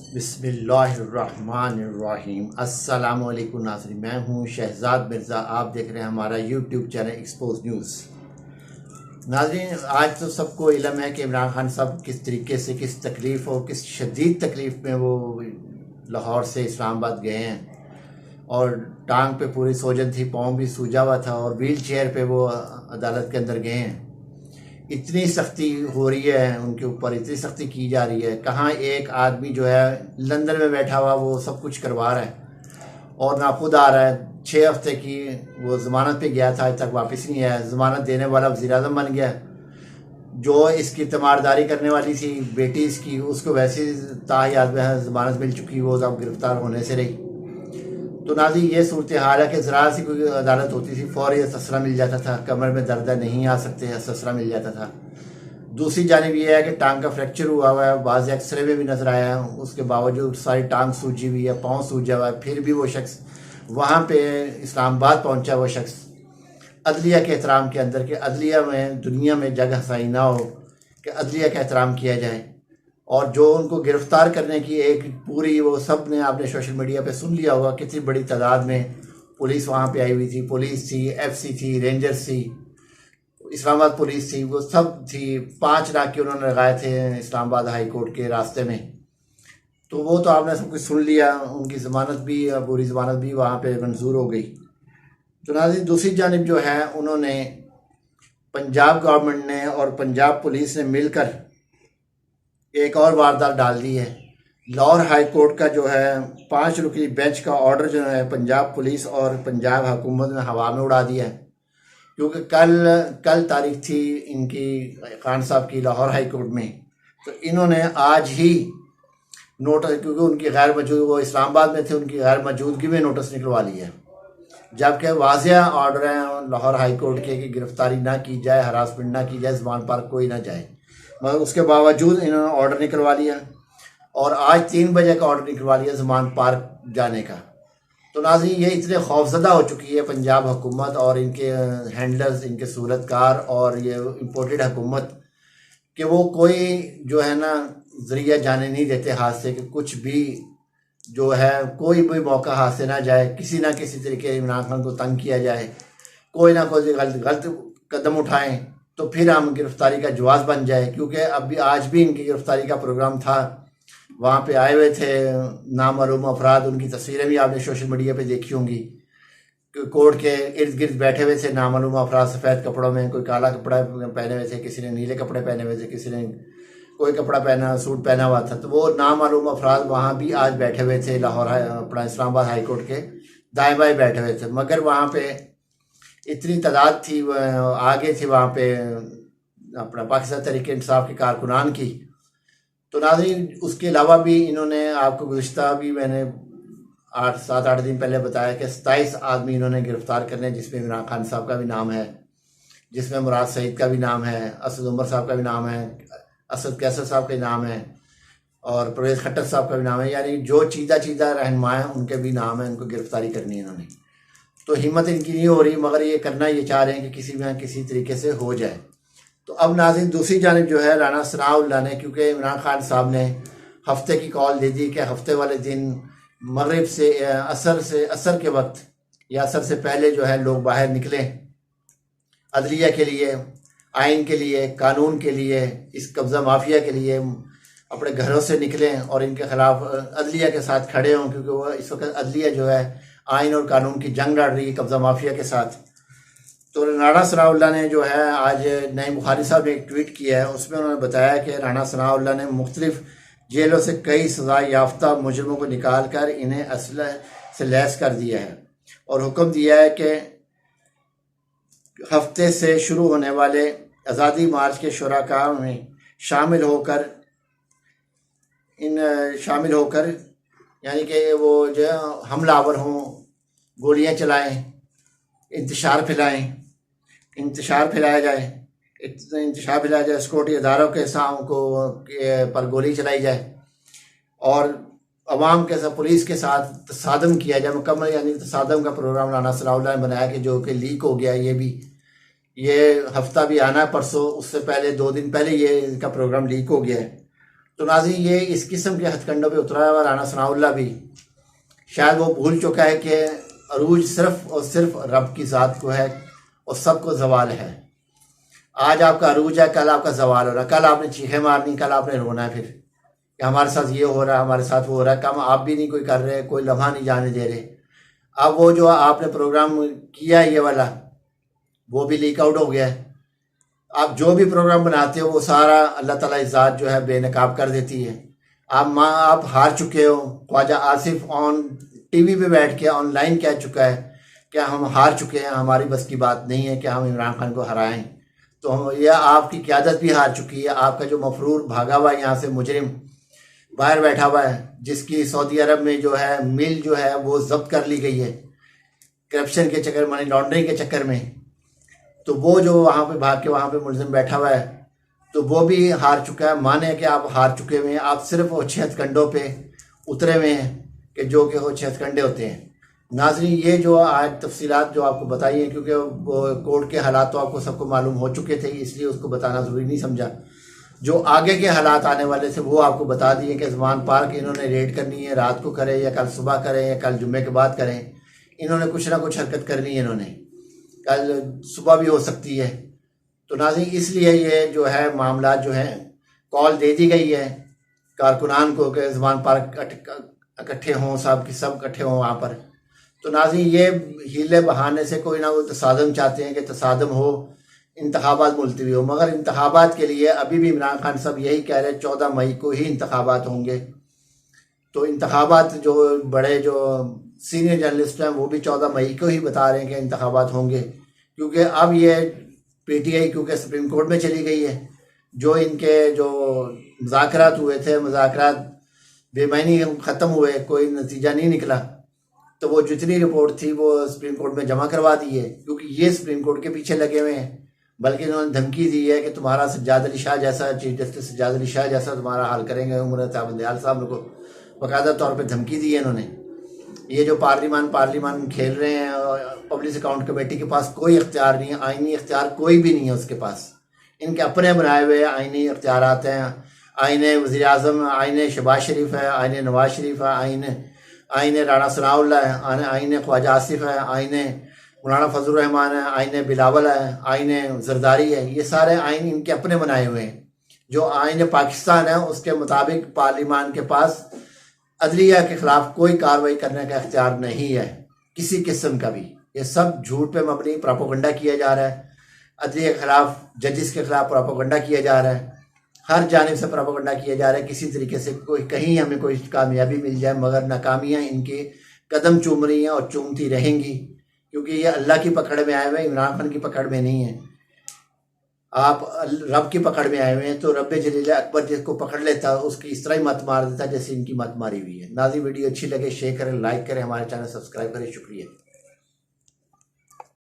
बिस्मिल्लाहिर्रहमानिर्रहीम। अस्सलाम वालेकुम नाज़रीन, मैं हूँ शहजाद मिर्ज़ा। आप देख रहे हैं हमारा यूट्यूब चैनल एक्सपोज न्यूज़। नाज़रीन, आज तो सबको इल्म है कि इमरान खान साहब किस तरीके से, किस तकलीफ़ और किस शदीद तकलीफ़ में वो लाहौर से इस्लामाबाद गए हैं और टांग पे पूरी सोजन थी, पाँव भी सूजा हुआ था और व्हील चेयर पे वो अदालत के अंदर गए हैं। इतनी सख्ती हो रही है उनके ऊपर, इतनी सख्ती की जा रही है। कहाँ एक आदमी जो है लंदन में बैठा हुआ वो सब कुछ करवा रहा है और ना खुद आ रहा है। 6 हफ्ते की वो ज़मानत पे गया था, आज तक वापस नहीं आया। ज़मानत देने वाला वज़ीर-ए-आज़म बन गया। जो इसकी तीमारदारी करने वाली थी बेटी इसकी, उसको वैसे ताहयात में ज़मानत मिल चुकी, वो अब गिरफ़्तार होने से रही। तो नाज़रीन, ये सूरत हाल है कि ज़रा सी कोई अदालत होती थी फ़ौरी असरा मिल जाता था, कमर में दर्द है नहीं आ सकते, असरा मिल जाता था। दूसरी जानिब ये है कि टांग का फ्रैक्चर हुआ है, बाज़ एक्सरे में भी नज़र आया है, उसके बावजूद सारी टांग सूजी हुई है, पाँव सूजा हुआ है, फिर भी वो शख्स वहाँ पे इस्लामाबाद पहुँचा। वो शख्स अदलिया के एहतराम के अंदर, के अदलिया में दुनिया में जगह हसाई ना हो कि अदलिया का एहतराम किया जाए। और जो उनको गिरफ़्तार करने की एक पूरी, वो सब ने आपने सोशल मीडिया पे सुन लिया होगा, कितनी बड़ी तादाद में पुलिस वहाँ पे आई हुई थी। पुलिस थी, FC थी, रेंजर्स थी, इस्लामाबाद पुलिस थी, वो सब थी। 5 नाके उन्होंने लगाए थे इस्लामाबाद हाई कोर्ट के रास्ते में। तो वो तो आपने सब कुछ सुन लिया। उनकी ज़मानत भी, पूरी ज़मानत भी वहाँ पे मंजूर हो गई। तो नाज़रीन, दूसरी जानिब जो है, उन्होंने पंजाब गवर्नमेंट ने और पंजाब पुलिस ने मिलकर एक और वारदात डाल दी है। लाहौर हाई कोर्ट का जो है 5 रुकनी बेंच का ऑर्डर जो है पंजाब पुलिस और पंजाब हुकूमत ने हवा में उड़ा दिया है। क्योंकि कल तारीख थी इनकी, खान साहब की, लाहौर हाई कोर्ट में। तो इन्होंने आज ही नोटिस, क्योंकि उनकी गैर मौजूद, वो इस्लामाबाद में थे, उनकी गैर मौजूदगी में नोटिस निकलवा लिया है। जबकि वाज़िया ऑर्डर है लाहौर हाई कोर्ट के कि गिरफ्तारी ना की जाए, हरासमेंट ना की जाए, ज़मान पार्क कोई ना जाए, मगर उसके बावजूद इन्होंने ऑर्डर निकलवा लिया और आज 3 बजे का ऑर्डर निकलवा लिया ज़मान पार्क जाने का। तो नाज़रीन, ये इतने खौफज़दा हो चुकी है पंजाब हुकूमत और इनके हैंडलर्स, इनके सूरतकार और ये इम्पोर्टेड हुकूमत, कि वो कोई जो है ना ज़रिया जाने नहीं देते हाथ से, कि कुछ भी जो है कोई भी मौका हाथ से ना जाए, किसी ना किसी तरीके इमरान खान को तंग किया जाए, कोई ना कोई गलत कदम उठाएं तो फिर हम गिरफ्तारी का जवाब बन जाए। क्योंकि अभी आज भी इनकी गिरफ्तारी का प्रोग्राम था। वहाँ पे आए हुए थे नामालूम अफराद, उनकी तस्वीरें भी आपने सोशल मीडिया पे देखी होंगी। कोर्ट के इर्द गिर्द बैठे हुए थे नामालूम अफराद, सफ़ेद कपड़ों में, कोई काला कपड़ा पहने हुए थे, किसी ने नीले कपड़े पहने हुए थे, किसी ने कोई कपड़ा पहना, सूट पहना हुआ था। तो वो नामालूम अफराद वहाँ भी आज बैठे हुए थे लाहौर अपना इस्लामाबाद हाई कोर्ट के दाएँ बाएँ बैठे हुए थे। मगर वहाँ पे इतनी तादाद थी, आगे थी वहाँ पे अपना पाकिस्तान तहरीक इंसाफ के कारकुनान की। तो नाज़रीन, उसके अलावा भी इन्होंने, आपको गुज़िश्ता भी मैंने 7-8 दिन पहले बताया कि 27 आदमी इन्होंने गिरफ़्तार करने, जिसमें इमरान खान साहब का भी नाम है, जिसमें मुराद सईद का भी नाम है, असद उमर साहब का भी नाम है, असद कैसर साहब का नाम है और परवेज़ खट्टर साहब का भी नाम है। यानी जो चीदा रहनुमा हैं उनके भी नाम है, उनको गिरफ़्तारी करनी है इन्होंने। तो हिम्मत इनकी नहीं हो रही, मगर ये करना ये चाह रहे हैं कि किसी में किसी तरीके से हो जाए। तो अब नाज़रीन, दूसरी जानिब जो है राना सनाउल्लाह ने, क्योंकि इमरान खान साहब ने हफ्ते की कॉल दे दी कि हफ्ते वाले दिन मगरिब से असर के वक्त या असर से पहले जो है लोग बाहर निकलें अदलिया के लिए, आइन के लिए, कानून के लिए, इस कब्ज़ा माफिया के लिए अपने घरों से निकलें और इनके ख़िलाफ़ अदलिया के साथ खड़े हों। क्योंकि वो इस वक्त अदलिया जो है आइन और कानून की जंग लड़ रही है कब्ज़ा माफिया के साथ। तो राना सनाउल्लाह ने जो है, आज नईम बुखारी साहब ने एक ट्वीट किया है, उसमें उन्होंने बताया कि राना सनाउल्लाह ने मुख्तलिफ जेलों से कई सज़ा याफ्ता मुजरमों को निकाल कर इन्हें असलह से लैस कर दिया है और हुक्म दिया है कि हफ्ते से शुरू होने वाले आज़ादी मार्च के शुराका में शामिल होकर यानी कि वो जो हमलावर हों, गोलियां चलाएं, इंतशार फैलाया जाए, सिक्योरिटी इदारों के पर गोली चलाई जाए और अवाम के साथ, पुलिस के साथ तसादम किया जाए मुकम्मल। यानी तसादम का प्रोग्राम राना सनाउल्लाह ने बनाया कि जो कि लीक हो गया। ये हफ्ता भी आना है परसों, उससे पहले 2 दिन पहले ये इनका प्रोग्राम लीक हो गया है। तो नाज़रीन ये इस किस्म के हथकंडों पे उतरा हुआ राना सनाउल्लाह भी शायद वो भूल चुका है कि अरूज सिर्फ और सिर्फ रब की ज़ात को है और सबको जवाल है। आज आपका अरूज है, कल आपका जवाल हो रहा है, कल आपने चीखें मारनी, कल आपने रोना है फिर कि हमारे साथ ये हो रहा है, हमारे साथ वो हो रहा है। काम आप भी नहीं कोई कर रहे, कोई लम्हा नहीं जाने दे रहे। अब वो जो आपने प्रोग्राम किया ये वाला वो भी लीक आउट हो गया है। आप जो भी प्रोग्राम बनाते हो वो सारा अल्लाह ताला की ज़ात जो है बेनकाब कर देती है। आप हार चुके हो। ख्वाजा आसिफ ऑन टीवी पे बैठ के ऑनलाइन कह चुका है कि हम हार चुके हैं, हमारी बस की बात नहीं है कि हम इमरान खान को हराएं। तो हम यह आपकी क़यादत भी हार चुकी है। आपका जो मफरूर भागा हुआ है यहाँ से मुजरिम बाहर बैठा हुआ है, जिसकी सऊदी अरब में जो है मिल जो है वो जब्त कर ली गई है करप्शन के चक्कर, मनी लॉन्ड्रिंग के चक्कर में। तो वो जो वहाँ पे भाग के वहाँ पे मुलजिम बैठा हुआ है तो वो भी हार चुका है। माने कि आप हार चुके हुए हैं, आप सिर्फ वो 6 हथकंडों पे उतरे हुए हैं कि जो कि वो 6 हथकंडे होते हैं। नाज़रीन ये जो आज तफसीलात जो आपको बताई हैं, क्योंकि वो कोर्ट के हालात तो आपको सबको मालूम हो चुके थे, इसलिए उसको बताना ज़रूरी नहीं समझा। जो आगे के हालात आने वाले थे वो आपको बता दिए कि ज़मान पार्क इन्होंने रेड करनी है, रात को करें या कल सुबह करें या कल जुम्मे के बाद करें, इन्होंने कुछ ना कुछ हरकत करनी है, इन्होंने कल सुबह भी हो सकती है। तो नाज़रीन इसलिए ये जो है मामला जो है कॉल दे दी गई है कारकुनान को कि ज़मान पार्क इकट्ठे हों, सब के सब इकट्ठे हों वहाँ पर। तो नाज़रीन ये हीले बहाने से कोई ना कोई तसादम चाहते हैं कि तसादम हो, इंतखाबात मुलतवी हो, मगर इंतखाबात के लिए अभी भी इमरान खान साहब यही कह रहे हैं 14 मई को ही इंतखाबात होंगे। तो इंतखाबात जो बड़े जो सीनियर जर्नलिस्ट हैं वो भी 14 मई को ही बता रहे हैं कि इंतखाबात होंगे, क्योंकि अब ये पीटीआई क्योंकि सुप्रीम कोर्ट में चली गई है। जो इनके जो मुज़ाकरात हुए थे, मुज़ाकरात बेमानी ख़त्म हुए, कोई नतीजा नहीं निकला, तो वो जितनी रिपोर्ट थी वो सुप्रीम कोर्ट में जमा करवा दी है, क्योंकि ये सुप्रीम कोर्ट के पीछे लगे हुए हैं। बल्कि इन्होंने धमकी दी है कि तुम्हारा सज्जाद अली शाह जैसा, चीफ जस्टिस सज्जाद अली शाह जैसा तुम्हारा हाल करेंगे। उमर दयाल साहब को बाकायदा तौर पे धमकी दी है इन्होंने। ये जो पार्लिमान खेल रहे हैं, पब्लिक अकाउंट कमेटी के पास कोई इख्तियार नहीं है, आइनी इख्तियार कोई भी नहीं है उसके पास। इनके अपने बनाए हुए आइनी इख्तियारात हैं। आइने वज़ीर आज़म, आइने शहबाज शरीफ है, आइने नवाज शरीफ है, आइने राना सनाउल्लाह है, आइने ख्वाजा आसिफ है, आइने मौलाना फजल रहमान है, आइने बिलावल है, आइने जरदारी है। ये सारे आइन इनके अपने बनाए हुए हैं। जो आइन पाकिस्तान है उसके मुताबिक पार्लिमान के पास अदलिया के खिलाफ कोई कार्रवाई करने का इख्तियार नहीं है किसी किस्म का भी। ये सब झूठ पे मबनी प्रोपेगेंडा किया जा रहा है। अदलिया के खिलाफ, जजिस के खिलाफ प्रोपेगेंडा किया जा रहा है। हर जानिब से प्रोपेगेंडा किया जा रहा है किसी तरीके से कोई कहीं हमें कोई कामयाबी मिल जाए, मगर नाकामियाँ इनके कदम चूम रही हैं और चूमती रहेंगी, क्योंकि ये अल्लाह की पकड़ में आए हुए हैं, इमरान खान की पकड़ में नहीं है। आप रब की पकड़ में आए हुए हैं, तो रब जलील अकबर जिसको पकड़ लेता है उसकी इस तरह ही मत मार देता है जैसे इनकी मत मारी हुई है। नाज़रीन वीडियो अच्छी लगे शेयर करें, लाइक करें, हमारे चैनल सब्सक्राइब करें। शुक्रिया।